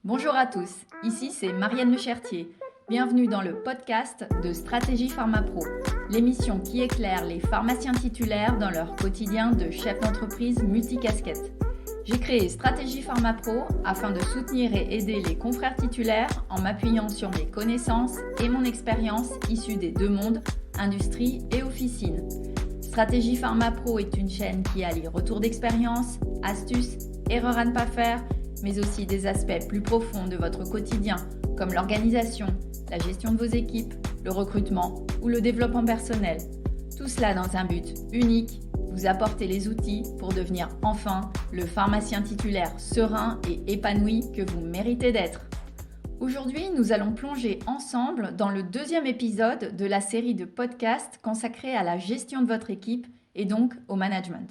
Bonjour à tous, ici c'est Marianne Lechertier. Bienvenue dans le podcast de Stratégie Pharma Pro, l'émission qui éclaire les pharmaciens titulaires dans leur quotidien de chef d'entreprise multicasquette. J'ai créé Stratégie Pharma Pro afin de soutenir et aider les confrères titulaires en m'appuyant sur mes connaissances et mon expérience issue des deux mondes, industrie et officine. Stratégie Pharma Pro est une chaîne qui allie retour d'expérience, astuces, erreurs à ne pas faire, mais aussi des aspects plus profonds de votre quotidien, comme l'organisation, la gestion de vos équipes, le recrutement ou le développement personnel. Tout cela dans un but unique, vous apporter les outils pour devenir enfin le pharmacien titulaire serein et épanoui que vous méritez d'être. Aujourd'hui, nous allons plonger ensemble dans le deuxième épisode de la série de podcasts consacrée à la gestion de votre équipe et donc au management.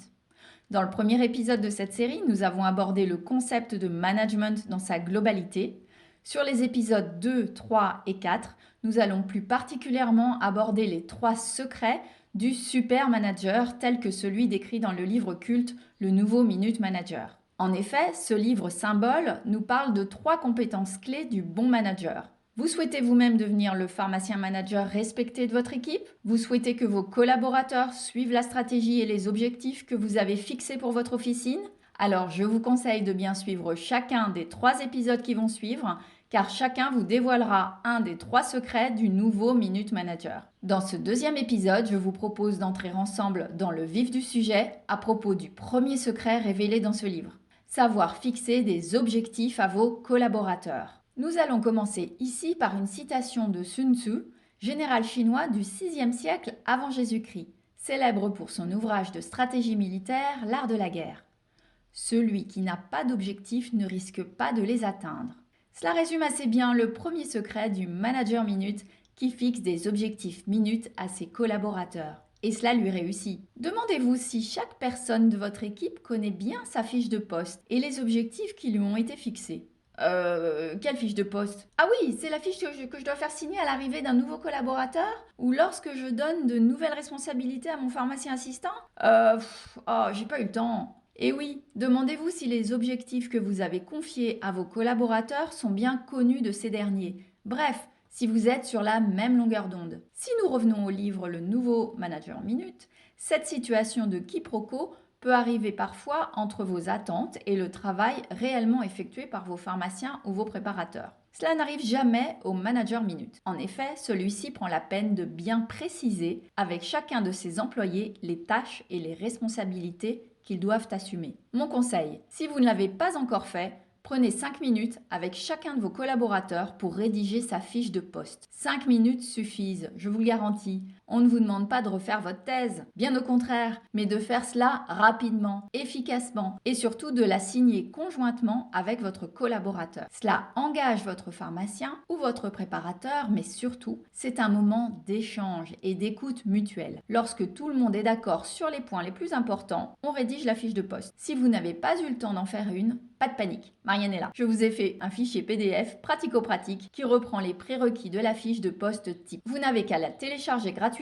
Dans le premier épisode de cette série, nous avons abordé le concept de management dans sa globalité. Sur les épisodes 2, 3 et 4, nous allons plus particulièrement aborder les 3 secrets du super manager tel que celui décrit dans le livre culte Le Nouveau Minute Manager. En effet, ce livre symbole nous parle de 3 compétences clés du bon manager. Vous souhaitez vous-même devenir le pharmacien manager respecté de votre équipe? Vous souhaitez que vos collaborateurs suivent la stratégie et les objectifs que vous avez fixés pour votre officine? Alors, je vous conseille de bien suivre chacun des 3 épisodes qui vont suivre, car chacun vous dévoilera un des 3 secrets du nouveau Minute Manager. Dans ce deuxième épisode, je vous propose d'entrer ensemble dans le vif du sujet à propos du premier secret révélé dans ce livre. Savoir fixer des objectifs à vos collaborateurs. Nous allons commencer ici par une citation de Sun Tzu, général chinois du VIe siècle avant Jésus-Christ, célèbre pour son ouvrage de stratégie militaire, L'art de la guerre. Celui qui n'a pas d'objectif ne risque pas de les atteindre. Cela résume assez bien le premier secret du manager minute qui fixe des objectifs minutes à ses collaborateurs. Et cela lui réussit. Demandez-vous si chaque personne de votre équipe connaît bien sa fiche de poste et les objectifs qui lui ont été fixés. Quelle fiche de poste? Ah oui, c'est la fiche que je dois faire signer à l'arrivée d'un nouveau collaborateur? Ou lorsque je donne de nouvelles responsabilités à mon pharmacien assistant? J'ai pas eu le temps. Et oui, demandez-vous si les objectifs que vous avez confiés à vos collaborateurs sont bien connus de ces derniers. Bref, si vous êtes sur la même longueur d'onde. Si nous revenons au livre Le Nouveau Manager Minute, cette situation de quiproquo peut arriver parfois entre vos attentes et le travail réellement effectué par vos pharmaciens ou vos préparateurs. Cela n'arrive jamais au manager minute. En effet, celui-ci prend la peine de bien préciser avec chacun de ses employés les tâches et les responsabilités qu'ils doivent assumer. Mon conseil, si vous ne l'avez pas encore fait, prenez 5 minutes avec chacun de vos collaborateurs pour rédiger sa fiche de poste. 5 minutes suffisent, je vous le garantis. On ne vous demande pas de refaire votre thèse, bien au contraire, mais de faire cela rapidement, efficacement et surtout de la signer conjointement avec votre collaborateur. Cela engage votre pharmacien ou votre préparateur, mais surtout, c'est un moment d'échange et d'écoute mutuelle. Lorsque tout le monde est d'accord sur les points les plus importants, on rédige la fiche de poste. Si vous n'avez pas eu le temps d'en faire une, pas de panique, Marianne est là. Je vous ai fait un fichier PDF pratico-pratique qui reprend les prérequis de la fiche de poste type. Vous n'avez qu'à la télécharger gratuitement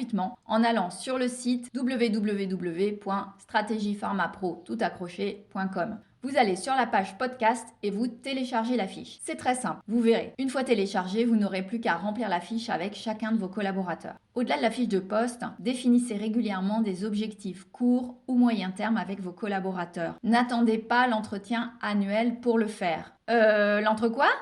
en allant sur le site www.strategiepharmapro.com. Vous allez sur la page podcast et vous téléchargez la fiche. C'est très simple, vous verrez. Une fois téléchargée, vous n'aurez plus qu'à remplir la fiche avec chacun de vos collaborateurs. Au-delà de la fiche de poste, définissez régulièrement des objectifs courts ou moyen terme avec vos collaborateurs. N'attendez pas l'entretien annuel pour le faire.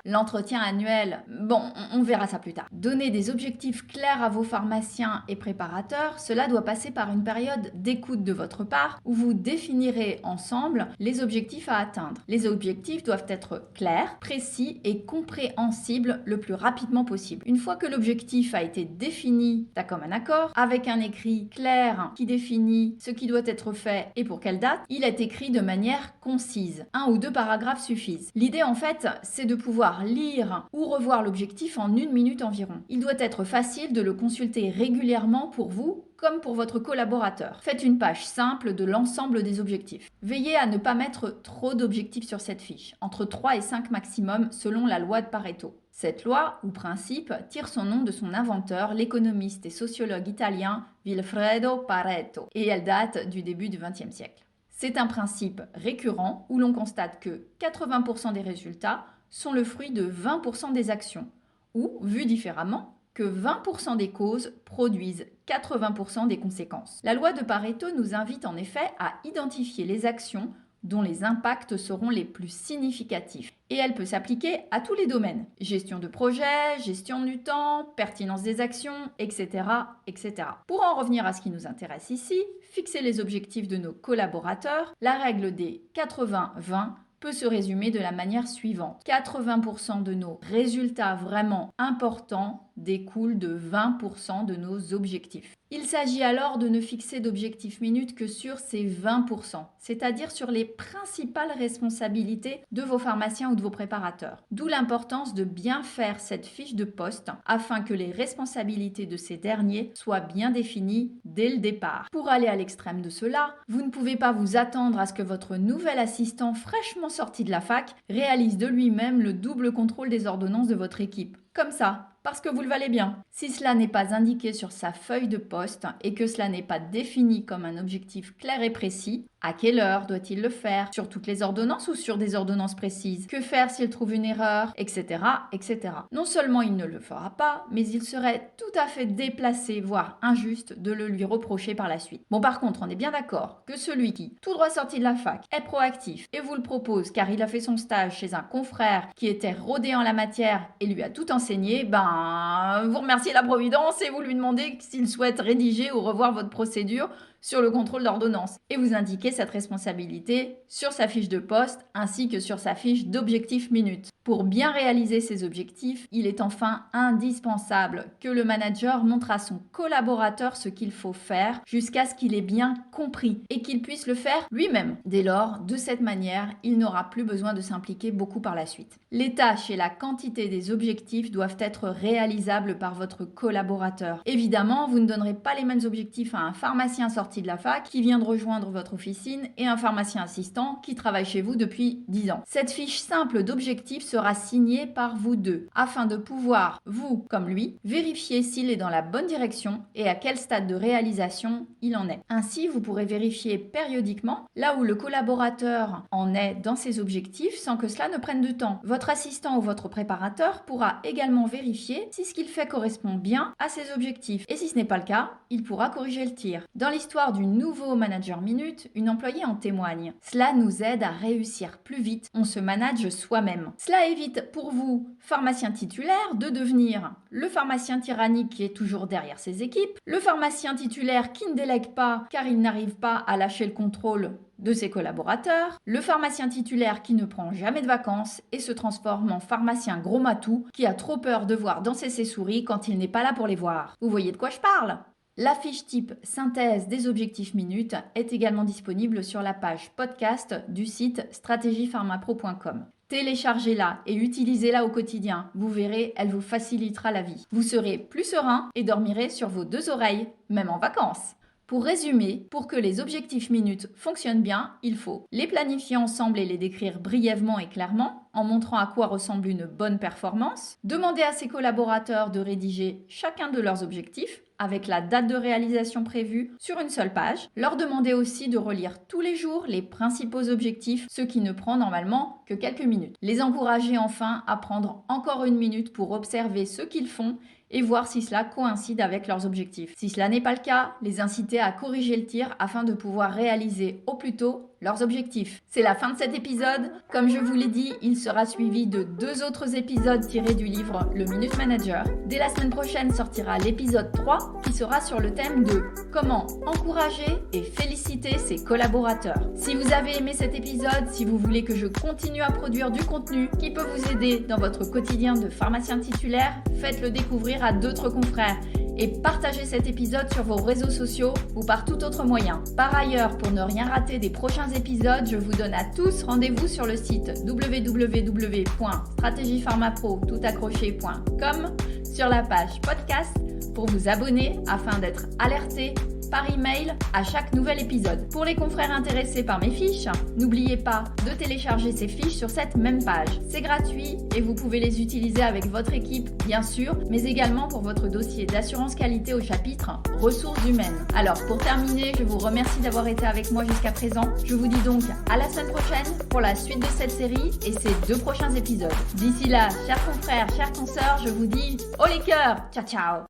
L'entretien annuel. Bon, on verra ça plus tard. Donnez des objectifs clairs à vos pharmaciens et préparateurs. Cela doit passer par une période d'écoute de votre part où vous définirez ensemble les objectifs à atteindre. Les objectifs doivent être clairs, précis et compréhensibles le plus rapidement possible. Une fois que l'objectif a été défini d'un commun accord, avec un écrit clair qui définit ce qui doit être fait et pour quelle date, il est écrit de manière concise. 1 ou 2 paragraphes suffisent. L'idée en fait, c'est de pouvoir lire ou revoir l'objectif en 1 minute environ. Il doit être facile de le consulter régulièrement pour vous comme pour votre collaborateur. Faites une page simple de l'ensemble des objectifs. Veillez à ne pas mettre trop d'objectifs sur cette fiche, entre 3 et 5 maximum selon la loi de Pareto. Cette loi, ou principe, tire son nom de son inventeur, l'économiste et sociologue italien Vilfredo Pareto, et elle date du début du XXe siècle. C'est un principe récurrent où l'on constate que 80% des résultats sont le fruit de 20% des actions. Ou, vu différemment, que 20% des causes produisent 80% des conséquences. La loi de Pareto nous invite en effet à identifier les actions dont les impacts seront les plus significatifs. Et elle peut s'appliquer à tous les domaines. Gestion de projet, gestion du temps, pertinence des actions, etc., etc. Pour en revenir à ce qui nous intéresse ici, fixer les objectifs de nos collaborateurs, la règle des 80-20 peut se résumer de la manière suivante. 80% de nos résultats vraiment importants découlent de 20% de nos objectifs. Il s'agit alors de ne fixer d'objectifs minutes que sur ces 20%, c'est-à-dire sur les principales responsabilités de vos pharmaciens ou de vos préparateurs. D'où l'importance de bien faire cette fiche de poste afin que les responsabilités de ces derniers soient bien définies dès le départ. Pour aller à l'extrême de cela, vous ne pouvez pas vous attendre à ce que votre nouvel assistant fraîchement sorti de la fac réalise de lui-même le double contrôle des ordonnances de votre équipe. Comme ça, parce que vous le valez bien. Si cela n'est pas indiqué sur sa feuille de poste et que cela n'est pas défini comme un objectif clair et précis, à quelle heure doit-il le faire? Sur toutes les ordonnances ou sur des ordonnances précises? Que faire s'il trouve une erreur? Etc., etc. Non seulement il ne le fera pas, mais il serait tout à fait déplacé, voire injuste, de le lui reprocher par la suite. Bon, par contre, on est bien d'accord que celui qui, tout droit sorti de la fac, est proactif et vous le propose car il a fait son stage chez un confrère qui était rodé en la matière et lui a tout enseigné, vous remerciez la Providence et vous lui demandez s'il souhaite rédiger ou revoir votre procédure sur le contrôle d'ordonnance et vous indiquez cette responsabilité sur sa fiche de poste ainsi que sur sa fiche d'objectifs minutes. Pour bien réaliser ces objectifs, il est enfin indispensable que le manager montre à son collaborateur ce qu'il faut faire jusqu'à ce qu'il ait bien compris et qu'il puisse le faire lui-même. Dès lors, de cette manière, il n'aura plus besoin de s'impliquer beaucoup par la suite. Les tâches et la quantité des objectifs doivent être réalisables par votre collaborateur. Évidemment, vous ne donnerez pas les mêmes objectifs à un pharmacien sorti de la fac qui vient de rejoindre votre officine et un pharmacien assistant qui travaille chez vous depuis 10 ans. Cette fiche simple d'objectifs sera signée par vous deux afin de pouvoir, vous comme lui, vérifier s'il est dans la bonne direction et à quel stade de réalisation il en est. Ainsi, vous pourrez vérifier périodiquement là où le collaborateur en est dans ses objectifs sans que cela ne prenne de temps. Votre assistant ou votre préparateur pourra également vérifier si ce qu'il fait correspond bien à ses objectifs et si ce n'est pas le cas, il pourra corriger le tir. Dans l'histoire du nouveau manager minute, une employée en témoigne. Cela nous aide à réussir plus vite, on se manage soi-même. Cela évite pour vous, pharmacien titulaire, de devenir le pharmacien tyrannique qui est toujours derrière ses équipes, le pharmacien titulaire qui ne délègue pas car il n'arrive pas à lâcher le contrôle de ses collaborateurs, le pharmacien titulaire qui ne prend jamais de vacances et se transforme en pharmacien gros matou qui a trop peur de voir danser ses souris quand il n'est pas là pour les voir. Vous voyez de quoi je parle ? La fiche type synthèse des objectifs minutes est également disponible sur la page podcast du site strategiepharmapro.com. Téléchargez-la et utilisez-la au quotidien. Vous verrez, elle vous facilitera la vie. Vous serez plus serein et dormirez sur vos deux oreilles, même en vacances. Pour résumer, pour que les objectifs minutes fonctionnent bien, il faut les planifier ensemble et les décrire brièvement et clairement, en montrant à quoi ressemble une bonne performance, demander à ses collaborateurs de rédiger chacun de leurs objectifs, avec la date de réalisation prévue sur une seule page, leur demander aussi de relire tous les jours les principaux objectifs, ce qui ne prend normalement que quelques minutes. Les encourager enfin à prendre encore une minute pour observer ce qu'ils font et voir si cela coïncide avec leurs objectifs. Si cela n'est pas le cas, les inciter à corriger le tir afin de pouvoir réaliser au plus tôt leurs objectifs. C'est la fin de cet épisode. Comme je vous l'ai dit, il sera suivi de 2 autres épisodes tirés du livre Le Minute Manager. Dès la semaine prochaine sortira l'épisode 3 qui sera sur le thème de comment encourager et féliciter ses collaborateurs. Si vous avez aimé cet épisode, si vous voulez que je continue à produire du contenu qui peut vous aider dans votre quotidien de pharmacien titulaire, faites-le découvrir à d'autres confrères et partagez cet épisode sur vos réseaux sociaux ou par tout autre moyen. Par ailleurs, pour ne rien rater des prochains épisodes, je vous donne à tous rendez-vous sur le site www.strategiepharmapro.com sur la page podcast pour vous abonner afin d'être alerté par email à chaque nouvel épisode. Pour les confrères intéressés par mes fiches, n'oubliez pas de télécharger ces fiches sur cette même page. C'est gratuit et vous pouvez les utiliser avec votre équipe, bien sûr, mais également pour votre dossier d'assurance qualité au chapitre ressources humaines. Alors, pour terminer, je vous remercie d'avoir été avec moi jusqu'à présent. Je vous dis donc à la semaine prochaine pour la suite de cette série et ses 2 prochains épisodes. D'ici là, chers confrères, chères consoeurs, je vous dis haut les cœurs, ciao ciao.